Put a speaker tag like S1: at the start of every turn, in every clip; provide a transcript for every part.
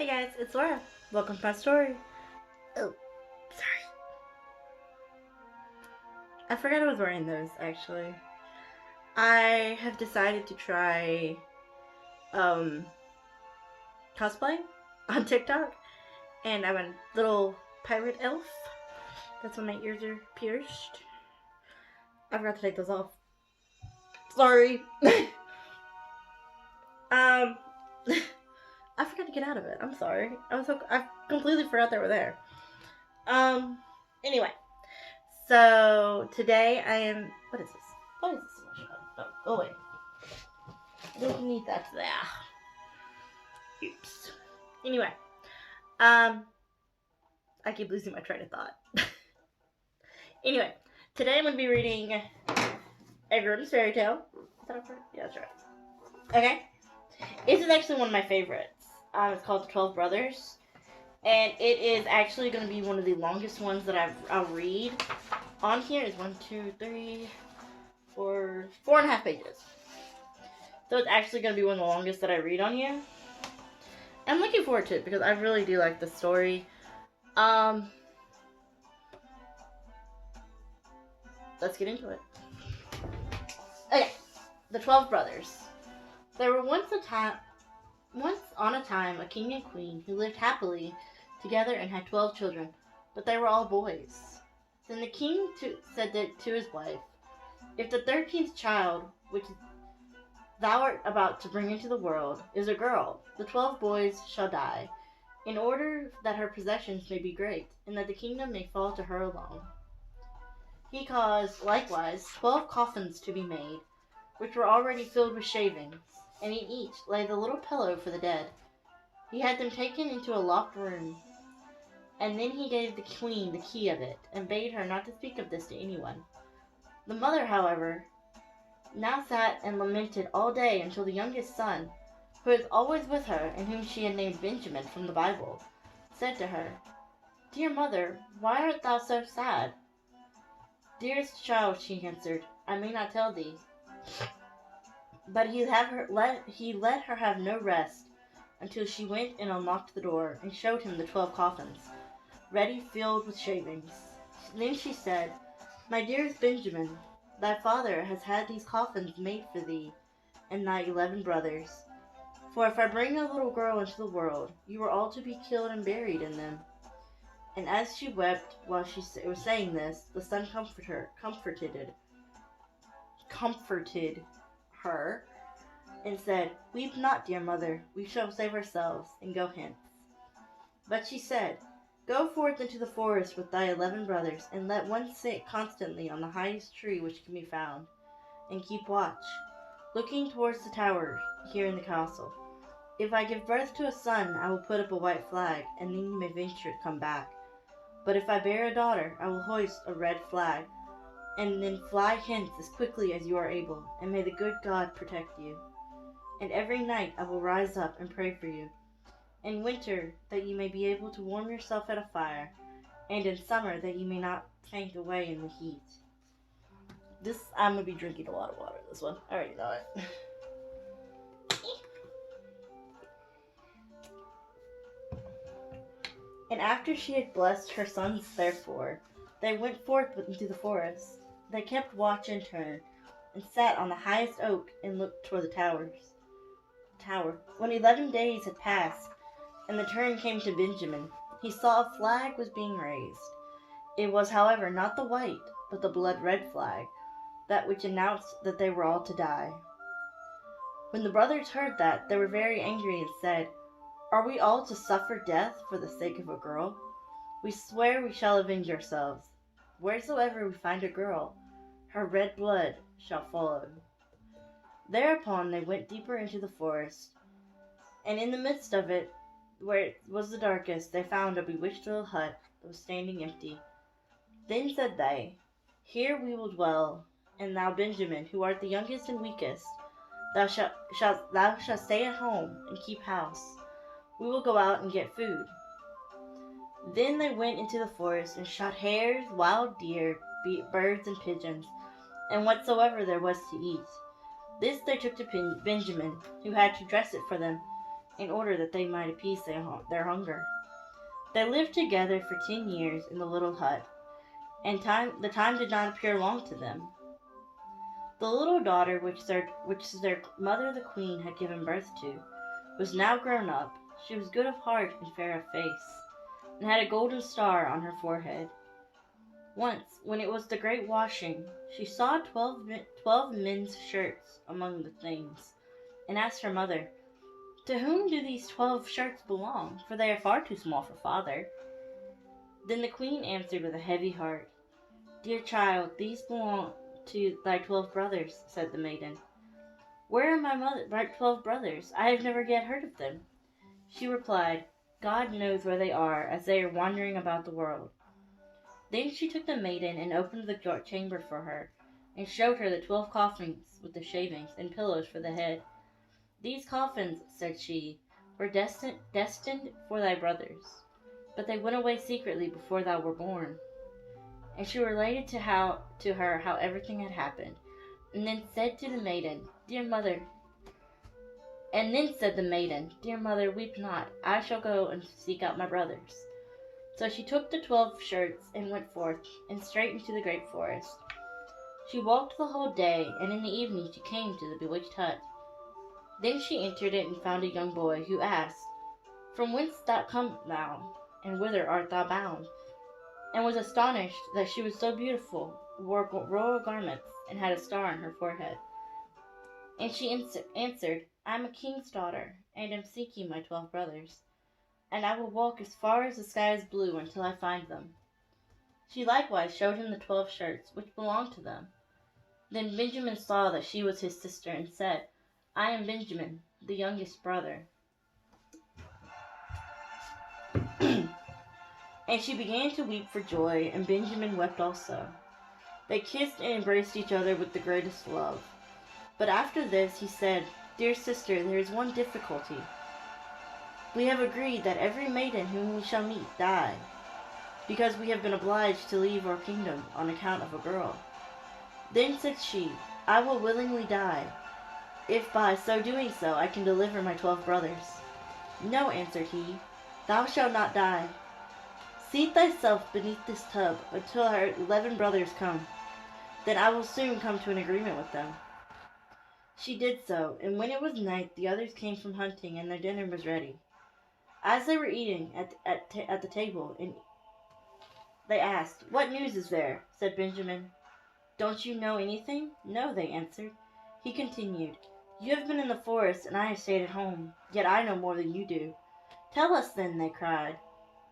S1: Hey guys, it's Laura. Welcome to my story. Oh, sorry. I forgot I was wearing those actually. I have decided to try um cosplay on TikTok, and I'm a little pirate elf. That's why my ears are pierced. I forgot to take those off. Sorry. um I forgot to get out of it. I'm sorry. I completely forgot they were there. Um anyway, so today I am. What is this? What is this? Oh wait. I don't need that there. Oops. Anyway, I keep losing my train of thought. Anyway, today I'm going to be reading a Grimm's Fairy Tale. Is that right? Yeah, that's right. Okay. This is actually one of my favorites. It's called The 12 Brothers. And it is actually going to be one of the longest ones that I'll read. On here is 1, 2, 3, 4, 4.5 pages. So it's actually going to be one of the longest that I read on here. I'm looking forward to it because I really do like the story. Let's get into it. Okay, the 12 brothers. There were once on a time, a king and queen who lived happily together and had 12 children, but they were all boys. Then the king said to his wife, "If the 13th child, which thou art about to bring into the world, is a girl, the 12 boys shall die, in order that her possessions may be great, and that the kingdom may fall to her alone." He caused, likewise, 12 coffins to be made, which were already filled with shavings, and in each lay the little pillow for the dead. He had them taken into a locked room, and then he gave the queen the key of it, and bade her not to speak of this to anyone. The mother, however, now sat and lamented all day until the youngest son, who was always with her, and whom she had named Benjamin from the Bible, said to her, "Dear mother, why art thou so sad?" "Dearest child," she answered, "I may not tell thee." But he let her have no rest until she went and unlocked the door, and showed him the 12 coffins, ready filled with shavings. Then she said, "My dearest Benjamin, thy father has had these coffins made for thee and thy 11 brothers. For if I bring a little girl into the world, you are all to be killed and buried in them." And as she wept while she was saying this, the son comforted her, and said, "Weep not, dear mother, we shall save ourselves, and go hence." But she said, "Go forth into the forest with thy 11 brothers, and let one sit constantly on the highest tree which can be found, and keep watch, looking towards the tower here in the castle. If I give birth to a son, I will put up a white flag, and then you may venture to come back. But if I bear a daughter, I will hoist a red flag, and then fly hence as quickly as you are able, and may the good God protect you. And every night I will rise up and pray for you. In winter, that you may be able to warm yourself at a fire, and in summer, that you may not faint away in the heat." I'm going to be drinking a lot of water, this one. I already know it. And after she had blessed her sons therefore, they went forth into the forest. They kept watch in turn, and sat on the highest oak, and looked toward the tower. When 11 days had passed, and the turn came to Benjamin, he saw a flag was being raised. It was, however, not the white, but the blood-red flag, that which announced that they were all to die. When the brothers heard that, they were very angry, and said, "Are we all to suffer death for the sake of a girl? We swear we shall avenge ourselves. Wheresoever we find a girl, her red blood shall follow." Thereupon they went deeper into the forest, and in the midst of it, where it was the darkest, they found a bewitched little hut that was standing empty. Then said they, "Here we will dwell, and thou, Benjamin, who art the youngest and weakest, thou shalt stay at home and keep house. We will go out and get food." Then they went into the forest and shot hares, wild deer, birds, and pigeons, and whatsoever there was to eat. This they took to Benjamin, who had to dress it for them, in order that they might appease their hunger. They lived together for 10 years in the little hut, and the time did not appear long to them. The little daughter which their mother the queen had given birth to was now grown up. She was good of heart and fair of face, and had a golden star on her forehead. Once, when it was the great washing, she saw 12 men's shirts among the things, and asked her mother, "To whom do these 12 shirts belong? For they are far too small for father." Then the queen answered with a heavy heart, "Dear child, these belong to thy 12 brothers," said the maiden. "Where are my 12 brothers? I have never yet heard of them." She replied, "God knows where they are, as they are wandering about the world." Then she took the maiden and opened the chamber for her, and showed her the 12 coffins with the shavings and pillows for the head. "These coffins," said she, "were destined for thy brothers, but they went away secretly before thou were born." And she related to her how everything had happened, and then said the maiden, "Dear mother, weep not. I shall go and seek out my brothers." So she took the 12 shirts and went forth, and straight into the great forest. She walked the whole day, and in the evening she came to the bewitched hut. Then she entered it and found a young boy, who asked, "From whence comest thou, and whither art thou bound?" and was astonished that she was so beautiful, wore royal garments, and had a star on her forehead. And she answered, "I am a king's daughter, and am seeking my 12 brothers, and I will walk as far as the sky is blue until I find them." She likewise showed him the 12 shirts which belonged to them. Then Benjamin saw that she was his sister, and said, "I am Benjamin, the youngest brother." And she began to weep for joy, and Benjamin wept also. They kissed and embraced each other with the greatest love. But after this he said, "Dear sister, there is one difficulty. We have agreed that every maiden whom we shall meet die, because we have been obliged to leave our kingdom on account of a girl." Then said she, "I will willingly die, if by so doing I can deliver my 12 brothers." "No," answered he, "thou shalt not die. Seat thyself beneath this tub until our 11 brothers come. Then I will soon come to an agreement with them." She did so, and when it was night, the others came from hunting, and their dinner was ready. As they were eating at the table, and they asked, "What news is there?" Said Benjamin, "Don't you know anything?" "No," they answered. He continued, "You have been in the forest, and I have stayed at home, yet I know more than you do." "Tell us then," they cried.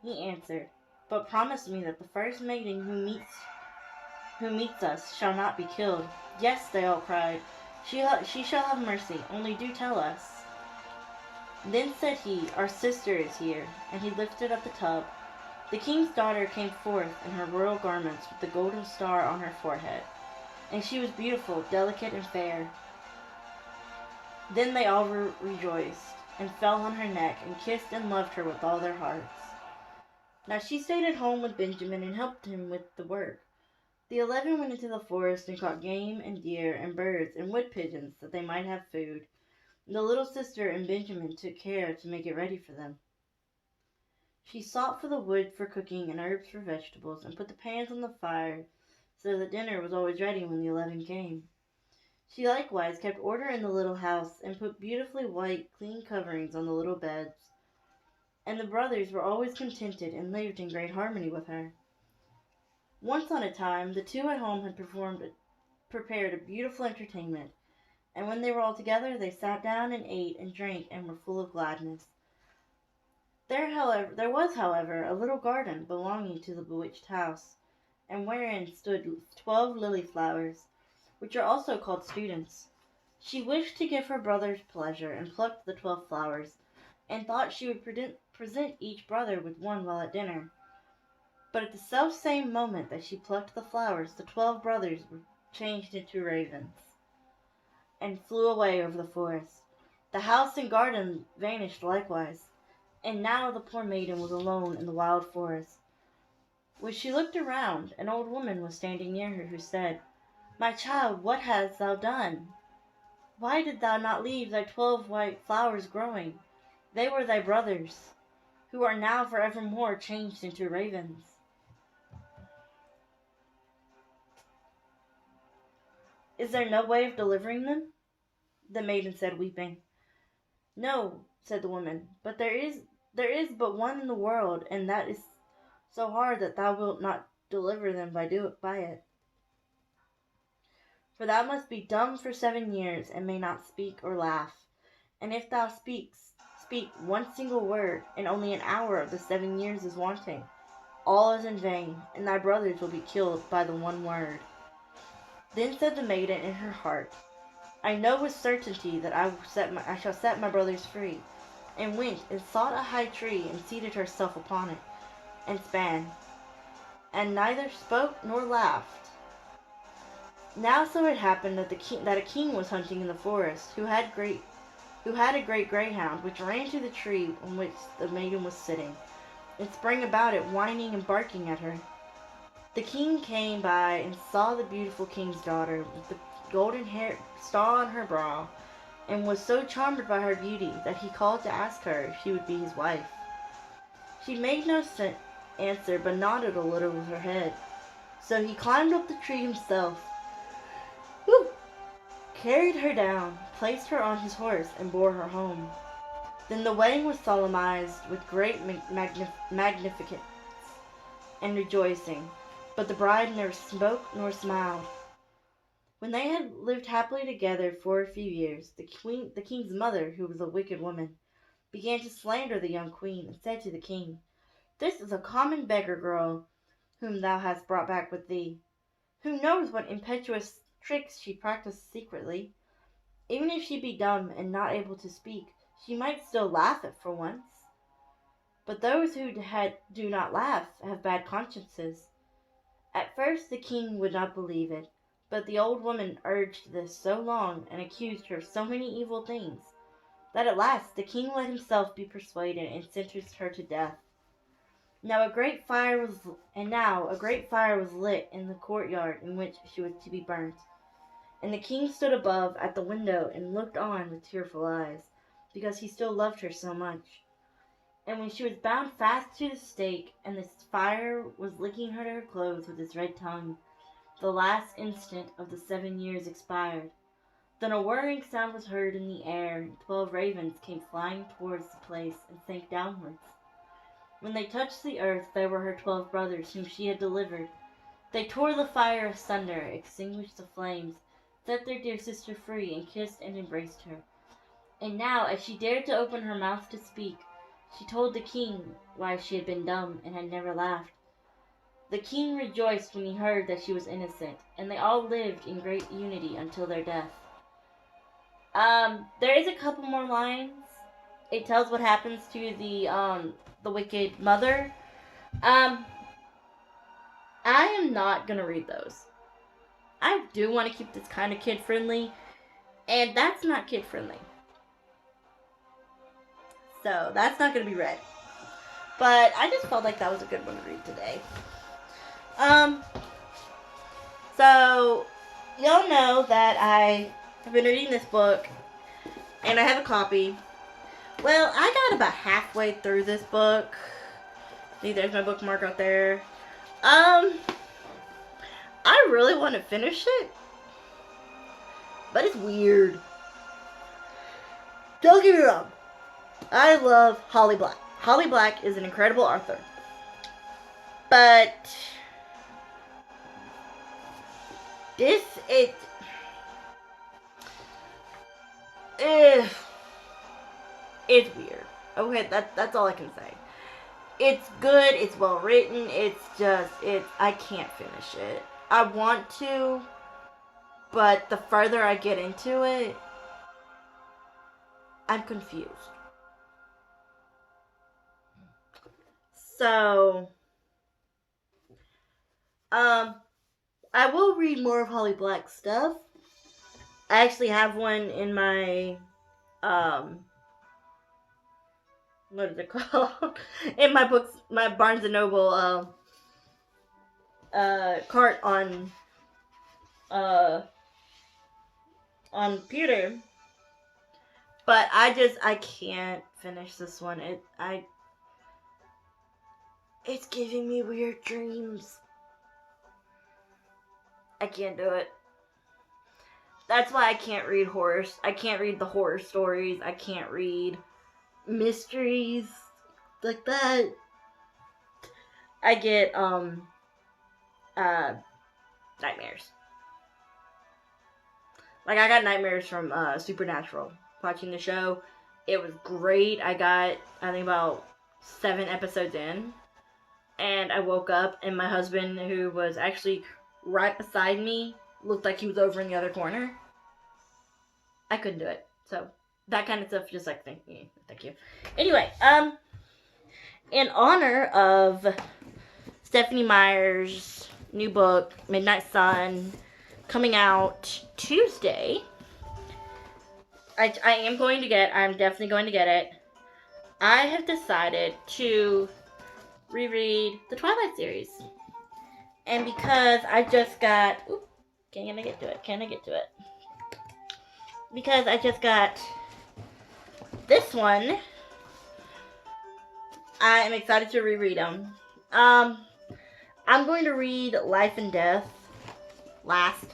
S1: He answered, "But promise me that the first maiden who meets us shall not be killed." "Yes," they all cried, she shall have mercy, only do tell us." Then said he, "Our sister is here," and he lifted up the tub. The king's daughter came forth in her royal garments with the golden star on her forehead, and she was beautiful, delicate, and fair. Then they all rejoiced, and fell on her neck, and kissed and loved her with all their hearts. Now she stayed at home with Benjamin and helped him with the work. The 11 went into the forest and caught game and deer and birds and wood pigeons that they might have food. And the little sister and Benjamin took care to make it ready for them. She sought for the wood for cooking and herbs for vegetables, and put the pans on the fire so that dinner was always ready when the 11 came. She likewise kept order in the little house, and put beautifully white, clean coverings on the little beds. And the brothers were always contented, and lived in great harmony with her. Once on a time, the 2 at home had prepared a beautiful entertainment, and when they were all together, they sat down and ate and drank and were full of gladness. There was, however, a little garden belonging to the bewitched house, and wherein stood 12 lily flowers, which are also called students. She wished to give her brothers pleasure, and plucked the 12 flowers, and thought she would present each brother with one while at dinner. But at the self-same moment that she plucked the flowers, the 12 brothers were changed into ravens, and flew away over the forest. The house and garden vanished likewise, and now the poor maiden was alone in the wild forest. When she looked around, an old woman was standing near her, who said, "My child, what hast thou done? Why did thou not leave thy 12 white flowers growing? They were thy brothers, who are now forevermore changed into ravens. Is there no way of delivering them? The maiden said, weeping. No, said the woman, but there is but one in the world, and that is so hard that thou wilt not deliver them by it. For thou must be dumb for 7 years, and may not speak or laugh. And if thou speak one single word, and only an hour of the 7 years is wanting, all is in vain, and thy brothers will be killed by the one word. Then said the maiden in her heart, I know with certainty that I shall set my brothers free, and went and sought a high tree, and seated herself upon it, and span, and neither spoke nor laughed. Now so it happened that a king was hunting in the forest, who had a great greyhound, which ran to the tree on which the maiden was sitting, and sprang about it, whining and barking at her. The king came by and saw the beautiful king's daughter, with the golden hair star on her brow, and was so charmed by her beauty that he called to ask her if she would be his wife. She made no answer, but nodded a little with her head. So he climbed up the tree himself, carried her down, placed her on his horse, and bore her home. Then the wedding was solemnized with great magnificence and rejoicing, but the bride neither spoke nor smiled. When they had lived happily together for a few years, the king's mother, who was a wicked woman, began to slander the young queen, and said to the king, This is a common beggar girl whom thou hast brought back with thee. Who knows what impetuous tricks she practiced secretly? Even if she be dumb and not able to speak, she might still laugh at for once. But those who do not laugh have bad consciences. At first the king would not believe it, but the old woman urged this so long and accused her of so many evil things, that at last the king let himself be persuaded and sentenced her to death. Now a great fire was lit in the courtyard in which she was to be burnt. And the king stood above at the window and looked on with tearful eyes, because he still loved her so much. And when she was bound fast to the stake, and the fire was licking her clothes with its red tongue, the last instant of the 7 years expired. Then a whirring sound was heard in the air, and 12 ravens came flying towards the place and sank downwards. When they touched the earth, they were her 12 brothers whom she had delivered. They tore the fire asunder, extinguished the flames, set their dear sister free, and kissed and embraced her. And now, as she dared to open her mouth to speak, she told the king why she had been dumb and had never laughed. The king rejoiced when he heard that she was innocent, and they all lived in great unity until their death. There is a couple more lines. It tells what happens to the wicked mother. I am not gonna read those. I do want to keep this kind of kid-friendly, and that's not kid-friendly. So, that's not going to be read. But I just felt like that was a good one to read today. So, y'all know that I have been reading this book, and I have a copy. Well, I got about halfway through this book. See, there's my bookmark out there. I really want to finish it, but it's weird. Don't get me wrong. I love Holly Black. Holly Black is an incredible author. But it's weird. Okay, that's all I can say. It's good, it's well written, I can't finish it. I want to, but the further I get into it, I'm confused. So, I will read more of Holly Black's stuff. I actually have one in my, what is it called? In my books, my Barnes & Noble, cart on computer. But I can't finish this one. It's giving me weird dreams. I can't do it. That's why I can't read horror. I can't read the horror stories. I can't read mysteries like that. I get nightmares. Like, I got nightmares from Supernatural. Watching the show, it was great. I think about 7 episodes in, and I woke up, and my husband, who was actually right beside me, looked like he was over in the other corner. I couldn't do it. So, that kind of stuff, just like, thank you. Anyway, in honor of Stephenie Meyer's new book, Midnight Sun, coming out Tuesday, I'm definitely going to get it. I have decided to reread the Twilight series. And because I just got... Can I get to it? Because I just got this one, I am excited to reread them. I'm going to read Life and Death last,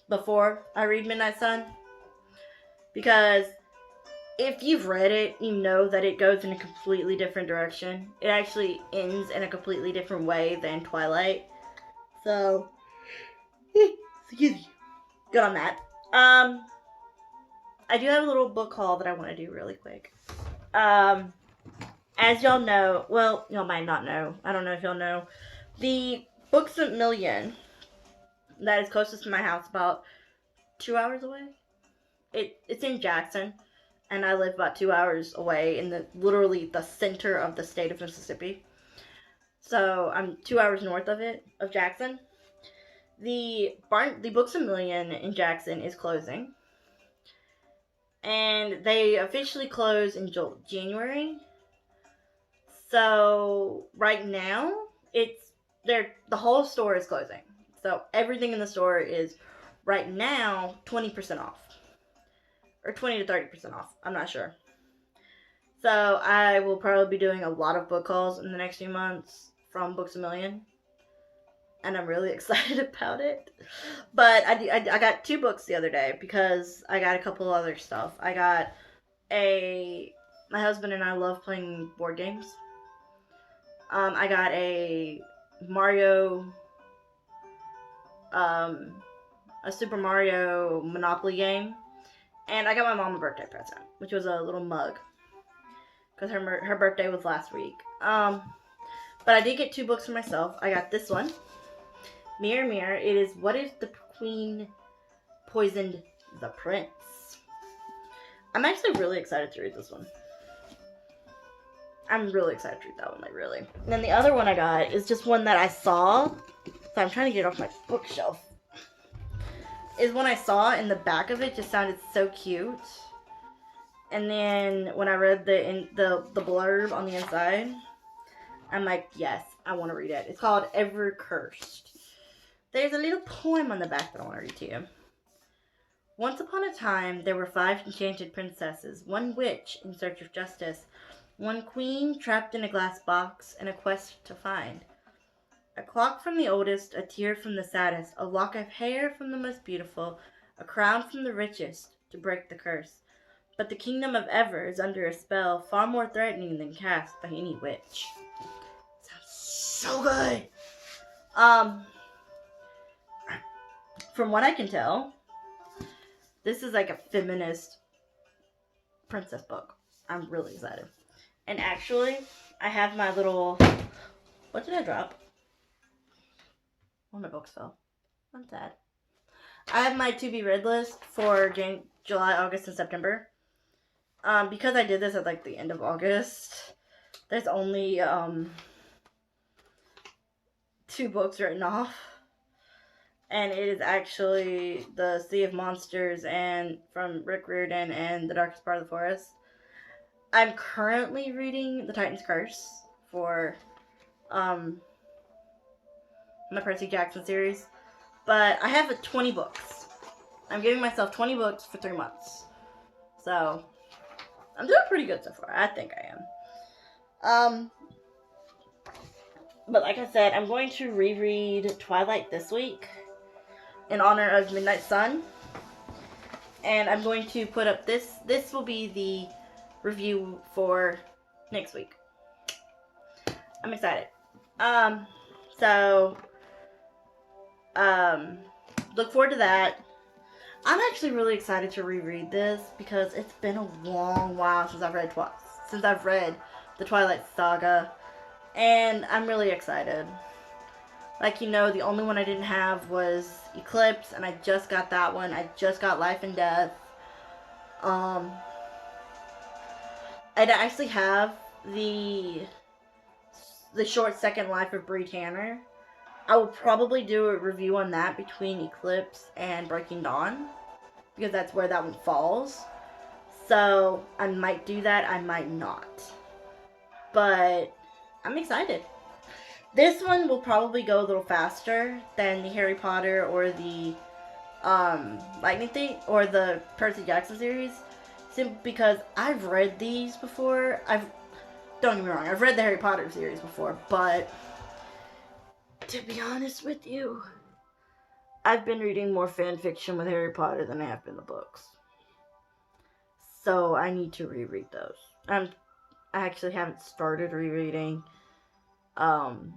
S1: before I read Midnight Sun. Because if you've read it, you know that it goes in a completely different direction. It actually ends in a completely different way than Twilight. So, excuse me. Good on that. I do have a little book haul that I want to do really quick. As y'all know, well, y'all might not know. I don't know if y'all know. The Books A Million that is closest to my house, about 2 hours away. It's in Jackson, and I live about 2 hours away in literally the center of the state of Mississippi. So I'm 2 hours north of Jackson. The Books A Million in Jackson is closing, and they officially close in January. So right now, the whole store is closing. So everything in the store is right now 20% off. Or 20 to 30% off. I'm not sure. So I will probably be doing a lot of book hauls in the next few months from Books A Million. And I'm really excited about it. But I got 2 books the other day because I got a couple other stuff. My husband and I love playing board games. I got a Super Mario Monopoly game. And I got my mom a birthday present, which was a little mug. Because her birthday was last week. But I did get 2 books for myself. I got this one. Mirror, Mirror. It is What If the Queen Poisoned the Prince? I'm actually really excited to read this one. I'm really excited to read that one, like, really. And then the other one I got is just one that I saw. So I'm trying to get it off my bookshelf. Is one I saw, and the back of it just sounded so cute. And then when I read the blurb on the inside, I'm like, yes, I want to read it. It's called Ever Cursed. There's a little poem on the back that I want to read to you. Once upon a time, there were 5 enchanted princesses, 1 witch in search of justice, 1 queen trapped in a glass box, and a quest to find. A clock from the oldest, a tear from the saddest, a lock of hair from the most beautiful, a crown from the richest, to break the curse. But the kingdom of Ever is under a spell far more threatening than cast by any witch. Sounds so good! From what I can tell, this is like a feminist princess book. I'm really excited. And actually, I have my little... What did I drop? One of my books fell. I'm sad. I have my to-be-read list for July, August, and September. Because I did this at, like, the end of August, there's only, 2 books written off. And it is actually The Sea of Monsters and from Rick Riordan and The Darkest Part of the Forest. I'm currently reading The Titan's Curse for, my Percy Jackson series. But I have 20 books. I'm giving myself 20 books for 3 months. So, I'm doing pretty good so far. I think I am. But like I said, I'm going to reread Twilight this week in honor of Midnight Sun. And I'm going to put up this. This will be the review for next week. I'm excited. So, look forward to that. I'm actually really excited to reread this because it's been a long while since I've read the Twilight Saga, and I'm really excited. Like, you know, the only one I didn't have was Eclipse, and I just got that one. I just got Life and Death. I actually have the short second life of Bree Tanner. I will probably do a review on that between Eclipse and Breaking Dawn, because that's where that one falls. So, I might do that, I might not. But, I'm excited. This one will probably go a little faster than the Harry Potter or the Lightning Thief or the Percy Jackson series, simply because I've read these before. Don't get me wrong, I've read the Harry Potter series before, but to be honest with you, I've been reading more fan fiction with Harry Potter than I have been the books. So I need to reread those. I actually haven't started rereading Order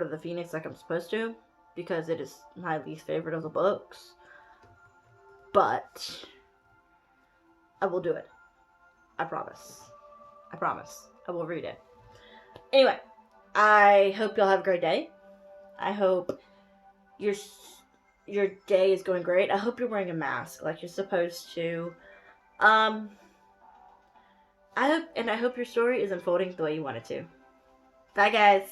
S1: of the Phoenix like I'm supposed to, because it is my least favorite of the books. But I will do it. I promise. I promise. I will read it. Anyway, I hope y'all have a great day. I hope your day is going great. I hope you're wearing a mask like you're supposed to. I hope your story is unfolding the way you want it to. Bye, guys.